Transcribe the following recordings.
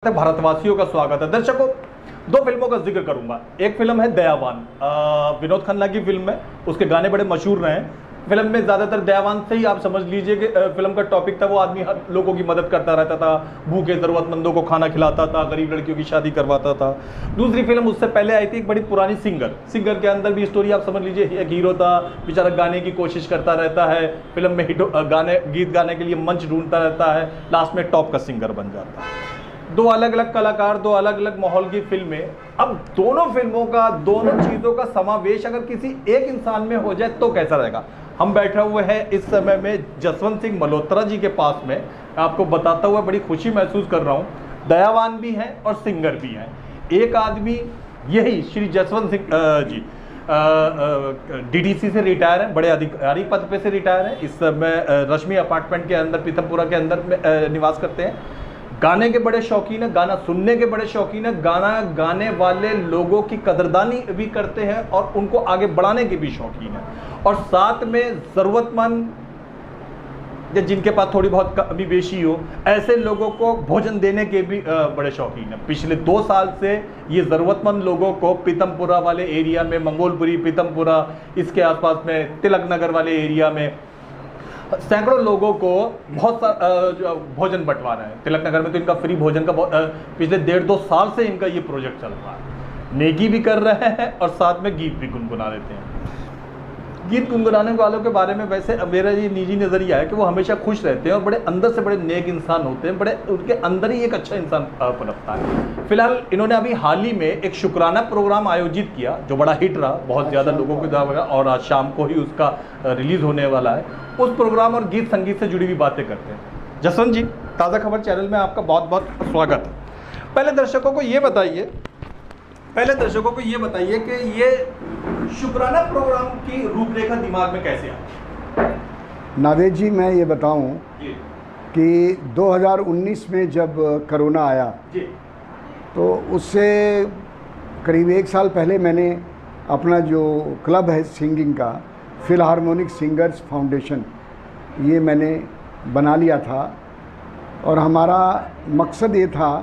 भारतवासियों का स्वागत है। दर्शकों, दो फिल्मों का जिक्र करूंगा। एक फिल्म है दयावान, विनोद खन्ना की फिल्म है। उसके गाने बड़े मशहूर रहे हैं। फिल्म में ज्यादातर दयावान से ही आप समझ लीजिए कि फिल्म का टॉपिक था, वो आदमी हर लोगों की मदद करता रहता था, भूखे जरूरतमंदों को खाना खिलाता था, गरीब लड़कियों की शादी करवाता था। दूसरी फिल्म उससे पहले आई थी, एक बड़ी पुरानी सिंगर के अंदर भी स्टोरी आप समझ लीजिए। एक हीरो था, बेचारा गाने की कोशिश करता रहता है, फिल्म में गीत गाने के लिए मंच ढूंढता रहता है, लास्ट में टॉप का सिंगर बन जाता है। दो अलग अलग कलाकार, दो अलग अलग माहौल की फिल्में। अब दोनों फिल्मों का, दोनों चीजों का समावेश अगर किसी एक इंसान में हो जाए तो कैसा रहेगा। हम बैठे हुए हैं इस समय में जसवंत सिंह मल्होत्रा जी के पास में। आपको बताता हुआ बड़ी खुशी महसूस कर रहा हूं। दयावान भी हैं और सिंगर भी हैं। एक आदमी यही श्री जसवंत सिंह जी डीडीसी से रिटायर है, बड़े अधिकारी पद पे से रिटायर है। इस समय रश्मि अपार्टमेंट के अंदर, पीथमपुरा के अंदर निवास करते हैं। गाने के बड़े शौकीन है, गाना सुनने के बड़े शौकीन है, गाना गाने वाले लोगों की कदरदानी भी करते हैं और उनको आगे बढ़ाने के भी शौकीन है। और साथ में ज़रूरतमंद या जिनके पास थोड़ी बहुत कमी बेशी हो, ऐसे लोगों को भोजन देने के भी बड़े शौकीन है। पिछले 2 साल से ये ज़रूरतमंद लोगों को पीथमपुरा वाले एरिया में, मंगोलपुरी, पीथमपुरा, इसके आसपास में तिलक नगर वाले एरिया में सैकड़ों लोगों को बहुत भोजन बंटवा रहे हैं। तिलक नगर में तो इनका फ्री भोजन का पिछले 1.5-2 साल से इनका ये प्रोजेक्ट चल रहा है। नेकी भी कर रहे हैं और साथ में गीत भी गुनगुना देते हैं। गीत गुनगुनाने वालों के बारे में वैसे मेरा ये निजी नज़रिया है कि वो हमेशा खुश रहते हैं और बड़े अंदर से बड़े नेक इंसान होते हैं। बड़े उनके अंदर ही एक अच्छा इंसान पनपता है। फिलहाल इन्होंने अभी हाल ही में एक शुक्राना प्रोग्राम आयोजित किया जो बड़ा हिट रहा, बहुत ज़्यादा लोगों को द्वारा, और आज शाम को ही उसका रिलीज़ होने वाला है। उस प्रोग्राम और गीत संगीत से जुड़ी हुई बातें करते हैं। जसवंत जी, ताज़ा खबर चैनल में आपका बहुत बहुत स्वागत है। पहले दर्शकों को ये बताइए कि ये शुक्राना प्रोग्राम की रूपरेखा दिमाग में कैसे आई? नावेद जी, मैं ये बताऊं कि 2019 में जब कोरोना आया तो उससे करीब 1 साल पहले मैंने अपना जो क्लब है सिंगिंग का, फिलहार्मोनिक सिंगर्स फाउंडेशन, ये मैंने बना लिया था। और हमारा मकसद ये था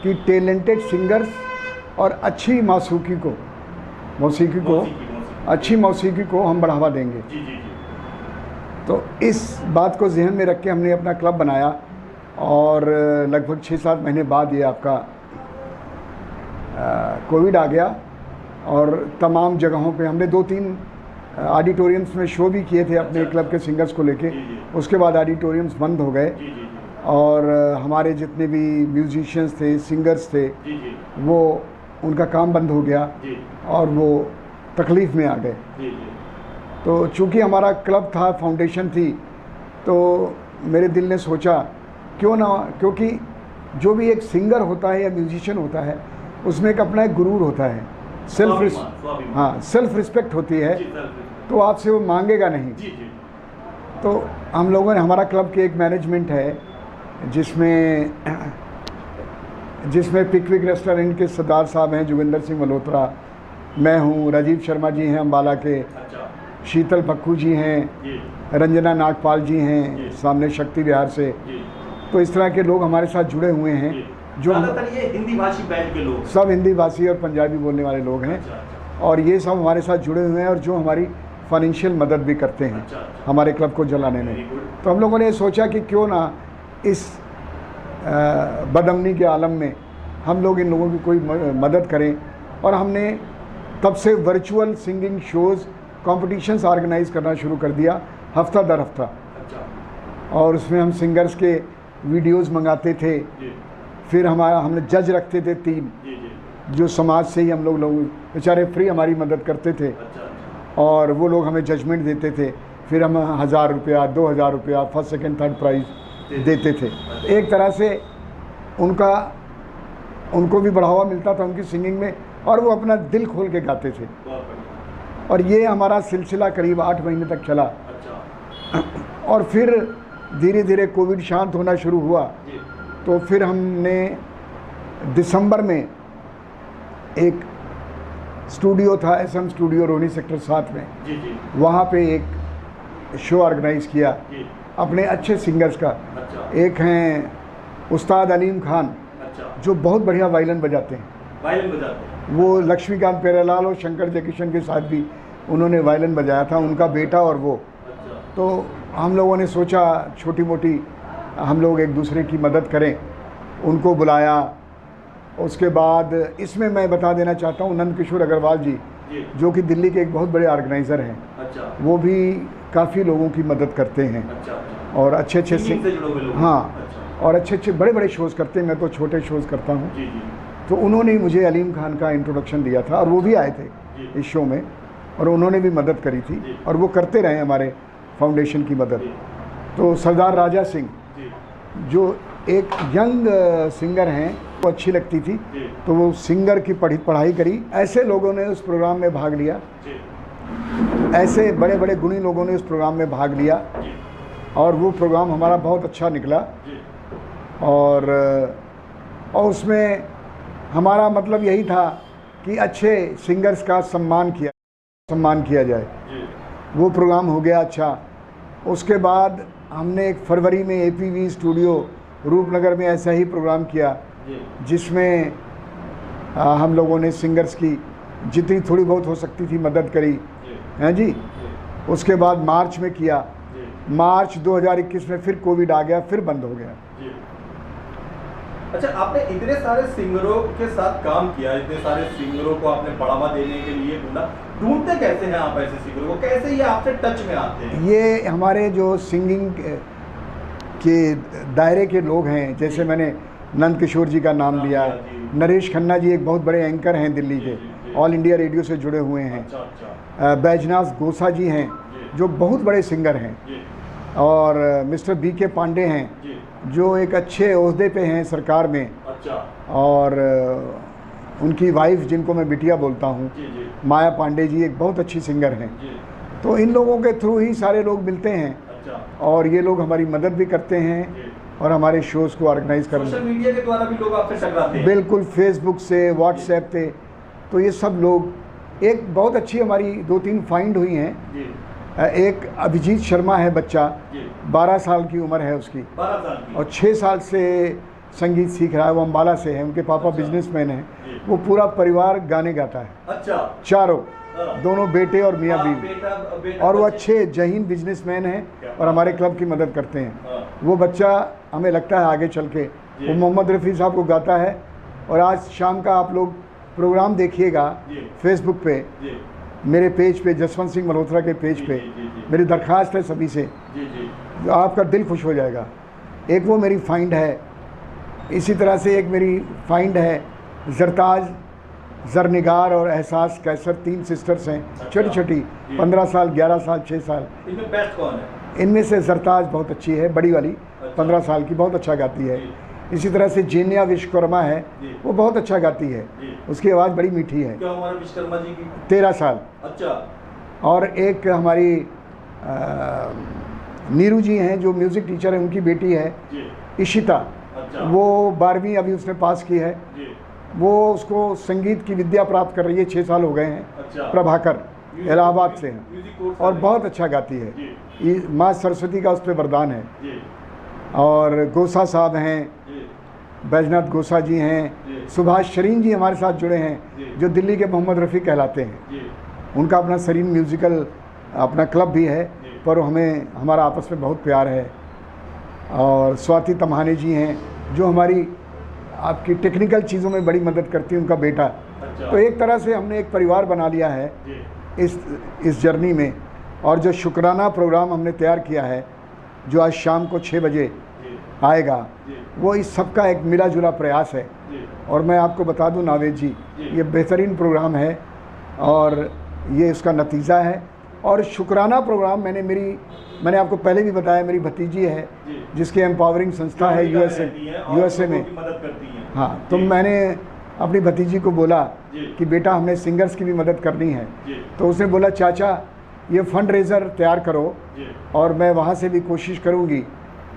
कि टैलेंटेड सिंगर्स और अच्छी मौसीकी को हम बढ़ावा देंगे। तो इस बात को जहन में रख के हमने अपना क्लब बनाया और लगभग 6-7 महीने बाद ये आपका कोविड आ गया और तमाम जगहों पे हमने 2-3 ऑडिटोरियम्स में शो भी किए थे अपने क्लब के सिंगर्स को लेके। उसके बाद ऑडिटोरियम्स बंद हो गए और हमारे जितने भी म्यूजिशियंस थे, सिंगर्स थे, वो उनका काम बंद हो गया और वो तकलीफ़ में आ गए। तो चूँकि हमारा क्लब था, फाउंडेशन थी, तो मेरे दिल ने सोचा क्यों ना, क्योंकि जो भी एक सिंगर होता है या म्यूजिशियन होता है उसमें एक अपना एक गुरूर होता है, सेल्फ रिस्पेक्ट होती है, तो आपसे वो मांगेगा नहीं। तो हम लोगों ने, हमारा क्लब की एक मैनेजमेंट है जिसमें पिकविक रेस्टोरेंट के सरदार साहब हैं जोगिंदर सिंह मल्होत्रा, मैं हूँ, राजीव शर्मा जी हैं अम्बाला के, शीतल पक्खू जी हैं, रंजना नागपाल जी हैं सामने शक्ति विहार से। तो इस तरह के लोग हमारे साथ जुड़े हुए हैं जो ये हिंदी भाषी बैंड के लोग, सब हिंदी भाषी और पंजाबी बोलने वाले लोग हैं। और ये सब हमारे साथ जुड़े हुए हैं और जो हमारी फाइनेंशियल मदद भी करते हैं हमारे क्लब को चलाने में। तो हम लोगों ने सोचा कि क्यों ना इस बदअमनी के आलम में हम लोग इन लोगों की कोई मदद करें। और हमने तब से virtual singing shows, competitions organize करना शुरू कर दिया, हफ्ता दर हफ्ता। और उसमें हम सिंगर्स के वीडियोस मंगाते थे, फिर हमने जज रखते थे 3 जो समाज से ही हम लोग बेचारे फ्री हमारी मदद करते थे और वो लोग हमें जजमेंट देते थे। फिर हम 1000 रुपया, 2000 रुपया, फर्स्ट सेकंड थर्ड प्राइज़ देते थे। एक तरह से उनको भी बढ़ावा मिलता था उनकी सिंगिंग में और वो अपना दिल खोल के गाते थे। और ये हमारा सिलसिला करीब 8 महीने तक चला। और फिर धीरे धीरे कोविड शांत होना शुरू हुआ तो फिर हमने दिसंबर में एक स्टूडियो था, SM स्टूडियो रोहिणी सेक्टर 7 में, वहाँ पे एक शो ऑर्गेनाइज़ किया अपने अच्छे सिंगर्स का। एक हैं उस्ताद अलीम खान, अच्छा। जो बहुत बढ़िया वायलिन बजाते हैं। वायलिन बजाते हैं। वो लक्ष्मीकांत प्यारेलाल और शंकर जयकिशन के साथ भी उन्होंने वायलिन बजाया था, उनका बेटा और वो। अच्छा। तो हम लोगों ने सोचा छोटी मोटी हम लोग एक दूसरे की मदद करें, उनको बुलाया। उसके बाद इसमें मैं बता देना चाहता हूँ नंद किशोर अग्रवाल जी, जो कि दिल्ली के एक बहुत बड़े ऑर्गेनाइज़र हैं। अच्छा। वो भी काफ़ी लोगों की मदद करते हैं। अच्छा। और अच्छे अच्छे सिंगिंग से जुड़े हुए लोग। हाँ। अच्छा। और अच्छे अच्छे बड़े बड़े शोज़ करते हैं, मैं तो छोटे शोज़ करता हूँ। जी जी। तो उन्होंने ही मुझे अलीम खान का इंट्रोडक्शन दिया था और वो भी आए थे इस शो में, और उन्होंने भी मदद करी थी और वो करते रहे हमारे फाउंडेशन की मदद। तो सरदार राजा सिंह जो एक यंग सिंगर हैं, वो अच्छी लगती थी, तो वो सिंगर की पढ़ाई करी। ऐसे लोगों ने उस प्रोग्राम में भाग लिया, ऐसे बड़े बड़े गुणी लोगों ने उस प्रोग्राम में भाग लिया, और वो प्रोग्राम हमारा बहुत अच्छा निकला। और उसमें हमारा मतलब यही था कि अच्छे सिंगर्स का सम्मान किया जाए। वो प्रोग्राम हो गया अच्छा। उसके बाद हमने एक फरवरी में APV स्टूडियो रूपनगर में ऐसा ही प्रोग्राम किया, जिसमें हम लोगों ने सिंगर्स की जितनी थोड़ी बहुत हो सकती थी मदद करी हैं जी। उसके बाद मार्च में किया। मार्च 2021 में फिर कोविड आ गया, फिर बंद हो गया। अच्छा, आपने इतने सारे सिंगरों के साथ काम किया, इतने सारे सिंगरों को आपने बढ़ावा देने के लिए ढूंढते कैसे हैं आप ऐसे सिंगरों को, कैसे ये आपसे टच में आते हैं? ये हमारे जो सिंगिंग के दायरे के लोग हैं, जैसे मैंने नंद किशोर जी का नाम लिया, नरेश खन्ना जी एक बहुत बड़े एंकर हैं दिल्ली के, ऑल इंडिया रेडियो से जुड़े हुए हैं। बैजनाथ गोसा जी हैं जो बहुत बड़े सिंगर हैं, और मिस्टर BK पांडे हैं जो एक अच्छे ओहदे पे हैं सरकार में। अच्छा। और उनकी वाइफ, जिनको मैं बिटिया बोलता हूँ, माया पांडे जी एक बहुत अच्छी सिंगर हैं। तो इन लोगों के थ्रू ही सारे लोग मिलते हैं। अच्छा। और ये लोग हमारी मदद भी करते हैं और हमारे शोज़ को ऑर्गेनाइज करते हैं। सोशल मीडिया के द्वारा भी लोग आपसे टकराते हैं? बिल्कुल, फेसबुक से, व्हाट्सएप पे। तो ये सब लोग, एक बहुत अच्छी हमारी 2-3 फाइंड हुई हैं। एक अभिजीत शर्मा है बच्चा, 12 साल की उम्र है उसकी, 12 साल की, और 6 साल से संगीत सीख रहा है। वो अम्बाला से है, उनके पापा बिजनेसमैन हैं। वो पूरा परिवार गाने गाता है। अच्छा। चारों, दोनों बेटे और मियाँ बीवी, और वो अच्छे जहीन बिजनेसमैन हैं और हमारे क्लब की मदद करते हैं। वो बच्चा हमें लगता है आगे चल के वो मोहम्मद रफ़ी साहब को गाता है। और आज शाम का आप लोग प्रोग्राम देखिएगा फेसबुक पे, मेरे पेज पे, जसवंत सिंह मल्होत्रा के पेज पे। मेरी दरख्वास्त है सभी से, आपका दिल खुश हो जाएगा। एक वो मेरी फाइंड है, इसी तरह से एक मेरी फाइंड है जरताज, जरनिगार और एहसास कैसर, 3 सिस्टर्स हैं, छोटी छोटी, 15 साल, 11 साल, 6 साल। इनमें बेस्ट कौन है? इनमें से जरताज बहुत अच्छी है, बड़ी वाली, 15 साल की, बहुत अच्छा गाती है। इसी तरह से जेनिया विश्वकर्मा है, वो बहुत अच्छा गाती है, उसकी आवाज़ बड़ी मीठी है। क्या हमारे विश्वकर्मा जी की? 13 साल। अच्छा। और एक हमारी नीरू जी हैं जो म्यूज़िक टीचर है, उनकी बेटी है इशिता। अच्छा। वो 12वीं अभी उसने पास की है। वो उसको संगीत की विद्या प्राप्त कर रही है, 6 साल हो गए हैं। अच्छा। प्रभाकर इलाहाबाद से हैं और बहुत अच्छा गाती है। ये माँ सरस्वती का उस पर वरदान है। और गोसा साहब हैं, बैजनाथ गोसा जी हैं, सुभाष शरीन जी हमारे साथ जुड़े हैं जो दिल्ली के मोहम्मद रफ़ी कहलाते हैं। उनका अपना शरीन म्यूज़िकल अपना क्लब भी है, पर हमारा आपस में बहुत प्यार है। और स्वाति तम्हाने जी हैं जो हमारी आपकी टेक्निकल चीज़ों में बड़ी मदद करती है, उनका बेटा। अच्छा। तो एक तरह से हमने एक परिवार बना लिया है इस जर्नी में। और जो शुक्राना प्रोग्राम हमने तैयार किया है जो आज शाम को 6 बजे आएगा, वो इस सब का एक मिला जुला प्रयास है। और मैं आपको बता दूं नावेद जी, ये बेहतरीन प्रोग्राम है और ये इसका नतीजा है। और शुक्राना प्रोग्राम मैंने आपको पहले भी बताया, मेरी भतीजी है जिसकी एम्पावरिंग संस्था है यूएसए में। हाँ, तो मैंने अपनी भतीजी को बोला कि बेटा हमने सिंगर्स की भी मदद करनी है। तो उसने बोला चाचा ये फंड रेज़र तैयार करो और मैं वहाँ से भी कोशिश करूँगी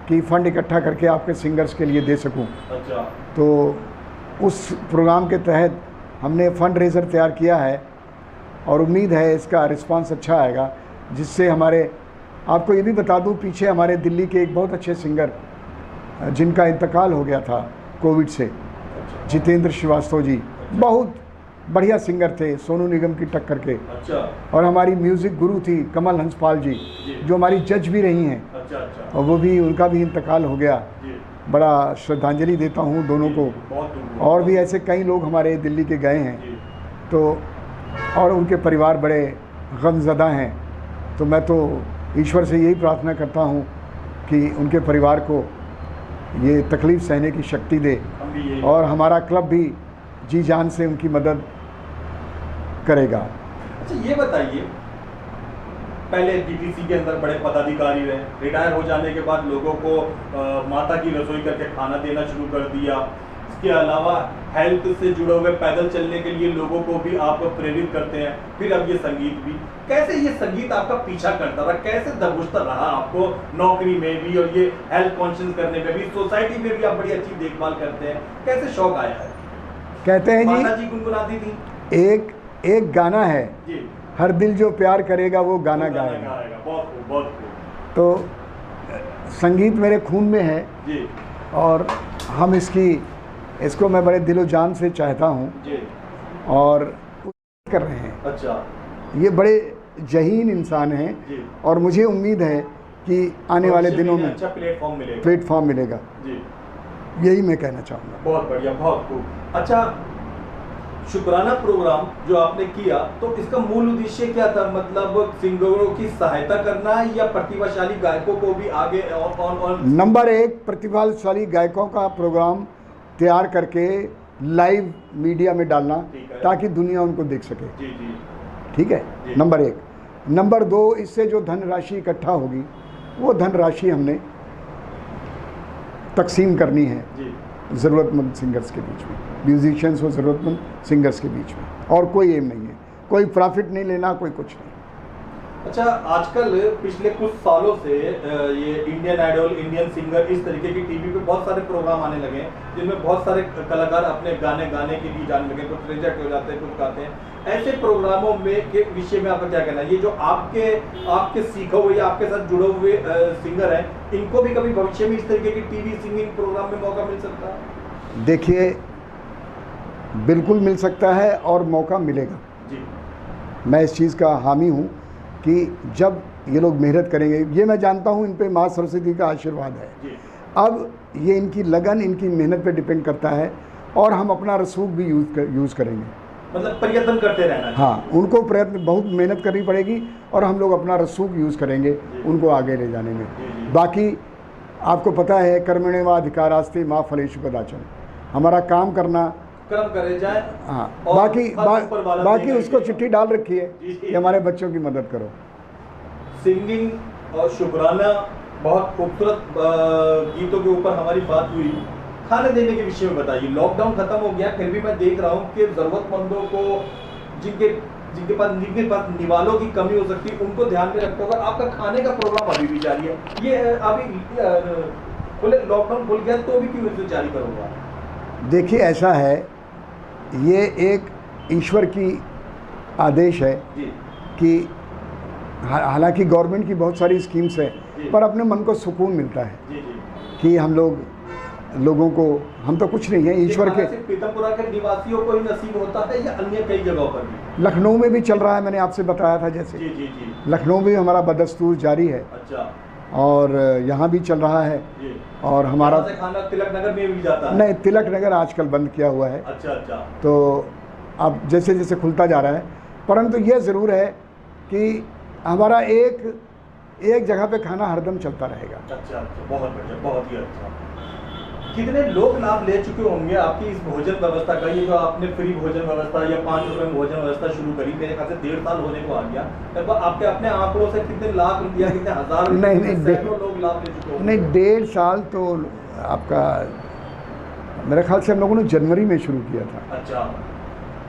कि फ़ंड इकट्ठा करके आपके सिंगर्स के लिए दे सकूँ। अच्छा। तो उस प्रोग्राम के तहत हमने फ़ंड रेज़र तैयार किया है और उम्मीद है इसका रिस्पांस अच्छा आएगा, जिससे आपको ये भी बता दूं, पीछे हमारे दिल्ली के एक बहुत अच्छे सिंगर जिनका इंतकाल हो गया था कोविड से, जितेंद्र श्रीवास्तव जी बहुत बढ़िया सिंगर थे, सोनू निगम की टक्कर के। अच्छा। और हमारी म्यूज़िक गुरु थी कमल हंसपाल जी, जो हमारी जज भी रही हैं। अच्छा। और वो भी, उनका भी इंतकाल हो गया। बड़ा श्रद्धांजलि देता हूँ दोनों को। और भी ऐसे कई लोग हमारे दिल्ली के गए हैं, तो और उनके परिवार बड़े गमज़दा हैं। तो मैं तो ईश्वर से यही प्रार्थना करता हूँ कि उनके परिवार को ये तकलीफ़ सहने की शक्ति दे, और हमारा क्लब भी जी जान से उनकी मदद करेगा। अच्छा, ये बताइए, पहले डीटीसी के अंदर बड़े पदाधिकारी रहे, रिटायर हो जाने के बाद लोगों को माता की रसोई करके खाना देना शुरू कर दिया। इसके अलावा हेल्थ से जुड़े हुए पैदल चलने के लिए लोगों को भी आप प्रेरित करते हैं। फिर अब ये संगीत भी, कैसे ये संगीत आपका पीछा करता रहा, कैसे दबोचता रहा आपको नौकरी में भी और ये हेल्थ कॉन्शियस करने में भी, सोसाइटी में भी आप बड़ी अच्छी देखभाल करते हैं, कैसे शौक आया है? कहते हैं माता जी गुनगुनाती थी, एक गाना है जी, हर दिल जो प्यार करेगा वो गाना गाएगा। बहुत। तो संगीत मेरे खून में है जी, और हम इसको मैं बड़े दिलो जान से चाहता हूँ जी, और कर रहे हैं। अच्छा, ये बड़े जहीन इंसान हैं जी, और मुझे उम्मीद है कि आने वाले दिनों में अच्छा प्लेटफॉर्म मिलेगा। जी, यही मैं कहना चाहूँगा। बहुत बढ़िया, बहुत खूब। अच्छा, शुक्राना प्रोग्राम जो आपने किया, तो इसका मूल उद्देश्य क्या था? मतलब सिंगरों की सहायता करना है या प्रतिभाशाली गायकों को भी आगे और नंबर 1 प्रतिभाशाली गायकों का प्रोग्राम तैयार करके लाइव मीडिया में डालना, ताकि दुनिया उनको देख सके। जी, ठीक है, नंबर 1। नंबर 2, इससे जो धनराशि इकट्ठा होगी वो धनराशि हमने तकसीम करनी है ज़रूरतमंद सिंगर्स के बीच में, म्यूजिशियंस और ज़रूरतमंद सिंगर्स के बीच में, और कोई एम नहीं है, कोई प्रॉफिट नहीं लेना, कोई कुछ नहीं। अच्छा, आजकल पिछले कुछ सालों से ये इंडियन आइडल, इंडियन सिंगर, इस तरीके की टीवी पे बहुत सारे प्रोग्राम आने लगे हैं, जिनमें बहुत सारे कलाकार अपने गाने के लिए जाने लगे, कुछ रिजेक्ट हो जाते हैं, कुछ गाते हैं। ऐसे प्रोग्रामों में के विषय में आपका क्या कहना है? ये जो आपके सीखे हुए या आपके साथ जुड़े हुए सिंगर हैं, इनको भी कभी भविष्य में इस तरीके की टीवी सिंगिंग प्रोग्राम में मौका मिल सकता है? देखिए, बिल्कुल मिल सकता है और मौका मिलेगा जी। मैं इस चीज़ का हामी हूँ कि जब ये लोग मेहनत करेंगे, ये मैं जानता हूँ इन पे माँ सरस्वती का आशीर्वाद है जी। अब ये इनकी लगन, इनकी मेहनत पे डिपेंड करता है, और हम अपना रसूख भी यूज़ करेंगे, मतलब प्रयत्न करते रहना। हाँ, उनको प्रयत्न, बहुत मेहनत करनी पड़ेगी, और हम लोग अपना रसूख यूज़ करेंगे उनको आगे ले जाने में। बाकी आपको पता है, कर्मण्येवाधिकारास्ते मा फलेषु कदाचन, हमारा काम करना, कर्म करे जाए। हाँ, बाकी उसको चिट्ठी डाल रखी है कि हमारे बच्चों की मदद करो। सिंगिंग और शुक्राना, बहुत खूबसूरत गीतों के ऊपर हमारी बात हुई। खाने देने के विषय में बताइए। लॉकडाउन खत्म हो गया, फिर भी मैं देख रहा हूँ कि जरूरतमंदों को, जिनके पास निवालों की कमी हो सकती है, उनको ध्यान में रखते हुए आपका खाने का प्रोग्राम अभी भी जारी है। ये अभी लॉकडाउन खुल गया तो भी क्यों इसे जारी करूँगा? देखिए, ऐसा है, ये एक ईश्वर की आदेश है कि हालांकि गवर्नमेंट की बहुत सारी स्कीम्स है, पर अपने मन को सुकून मिलता है कि लोगों को, हम तो कुछ नहीं है, ईश्वर के। पीतमपुरा के निवासियों को ही नसीब होता है या अन्य कई जगहों पर भी? लखनऊ में भी चल रहा है, मैंने आपसे बताया था जैसे। जी। लखनऊ में हमारा बदस्तूर जारी है। अच्छा। और यहाँ भी चल रहा है। और हमारा खाना तिलक नगर में भी जाता है? नहीं, तिलक नगर आजकल बंद किया हुआ है। अच्छा। तो अब जैसे जैसे खुलता जा रहा है, परंतु ये ज़रूर है कि हमारा एक जगह पे खाना हरदम चलता रहेगा। अच्छा, बहुत बढ़िया, बहुत ही अच्छा। कितने लोग लाभ ले चुके होंगे आपकी इस भोजन व्यवस्था का? ये जो आपने फ्री भोजन व्यवस्था या 5 रुपए में भोजन व्यवस्था शुरू करी, मेरे ख्याल से 1.5 साल होने को आ गया, तब आपके अपने आंकड़ों से कितने लाख रुपया, कितने हजार, नहीं, लोग लाभ ले चुके होंगे? नहीं, 1.5 साल तो आपका, मेरे ख्याल से हम लोगों ने जनवरी में शुरू किया था। अच्छा।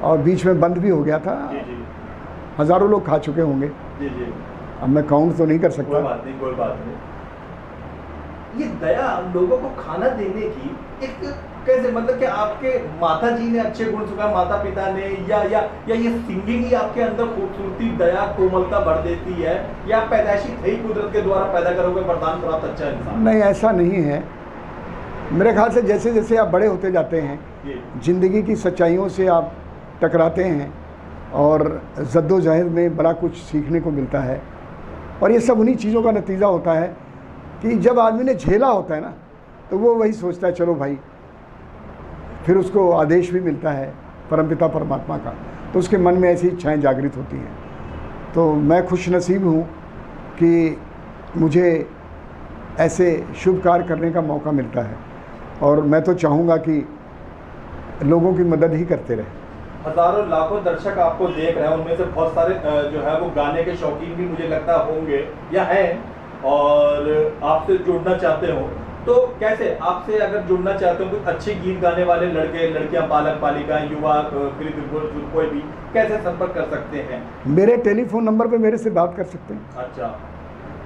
और बीच में बंद भी हो गया था। जी। हज़ारों लोग खा चुके होंगे। जी। अब मैं काउंट तो नहीं कर सकता। कोई बात नहीं। ये दया लोगों को खाना देने की एक कैसे, मतलब कि आपके माता जी ने अच्छे गुण सिखाए, माता पिता ने, या ये सिंगिंग ही आपके अंदर खूबसूरती, दया, कोमलता भर देती है, या पैदाइशी थे कुदरत के द्वारा पैदा करोगे वरदान प्राप्त अच्छा इंसान? नहीं, ऐसा नहीं है। मेरे ख्याल से जैसे जैसे आप बड़े होते जाते हैं, ज़िंदगी की सच्चाइयों से आप टकराते हैं और जद्दोजहद में बड़ा कुछ सीखने को मिलता है। और ये सब उन्हीं चीज़ों का नतीजा होता है कि जब आदमी ने झेला होता है ना, तो वो वही सोचता है चलो भाई, फिर उसको आदेश भी मिलता है परमपिता परमात्मा का, तो उसके मन में ऐसी इच्छाएं जागृत होती हैं। तो मैं खुश नसीब हूँ कि मुझे ऐसे शुभ कार्य करने का मौका मिलता है, और मैं तो चाहूँगा कि लोगों की मदद ही करते रहें। हजारों लाखों दर्शक आपको देख रहे हैं, उनमें से बहुत सारे जो है वो गाने के शौकीन भी मुझे लगता होंगे या हैं, और आपसे जुड़ना चाहते हो, तो कैसे आपसे अगर जुड़ना चाहते हो, कुछ अच्छे गीत गाने वाले लड़के लड़कियां, बालक बालिकाएं, युवा, कोई भी, कैसे संपर्क कर सकते हैं? मेरे टेलीफोन नंबर पे मेरे से बात कर सकते हैं। अच्छा,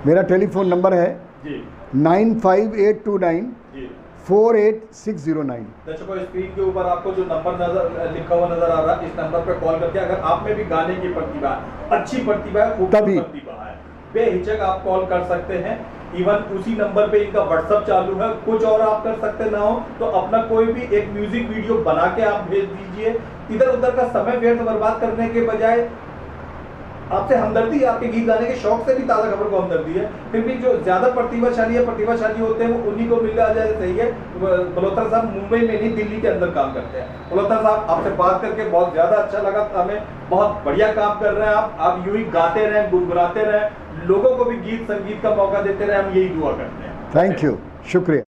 मेरा टेलीफोन नंबर है जी 95829 48609। दर्शकों, स्क्रीन के ऊपर आपको जो नंबर लिखा हुआ नजर आ रहा है, इस नंबर पर कॉल करके अगर आप में भी गाने की प्रतिभा, अच्छी प्रतिभा है, खूबसूरत प्रतिभा है, बेहिचक आप कॉल कर सकते हैं। इवन उसी नंबर पे इनका व्हाट्सएप चालू है। कुछ और आप कर सकते ना हो तो अपना कोई भी एक म्यूजिक वीडियो बना के आप भेज दीजिए। इधर उधर का समय व्यर्थ बर्बाद करने के बजाय आपसे हमदर्दी, आपके गीत गाने के शौक से भी ताज़ा खबर को हमदर्दी है। फिर भी जो ज्यादा प्रतिभाशाली होते हैं वो उन्हीं को मिल जाए, सही है। मल्होत्रा साहब मुंबई में नहीं, दिल्ली के अंदर काम करते हैं। मल्होत्रा साहब, आपसे बात करके बहुत ज्यादा अच्छा लगा, हमें बहुत बढ़िया काम कर रहे हैं आप यूं ही गाते रहें, गुनगुनाते रहें, लोगों को भी गीत संगीत का मौका देते रहे, हम यही दुआ करते हैं। थैंक यू, शुक्रिया।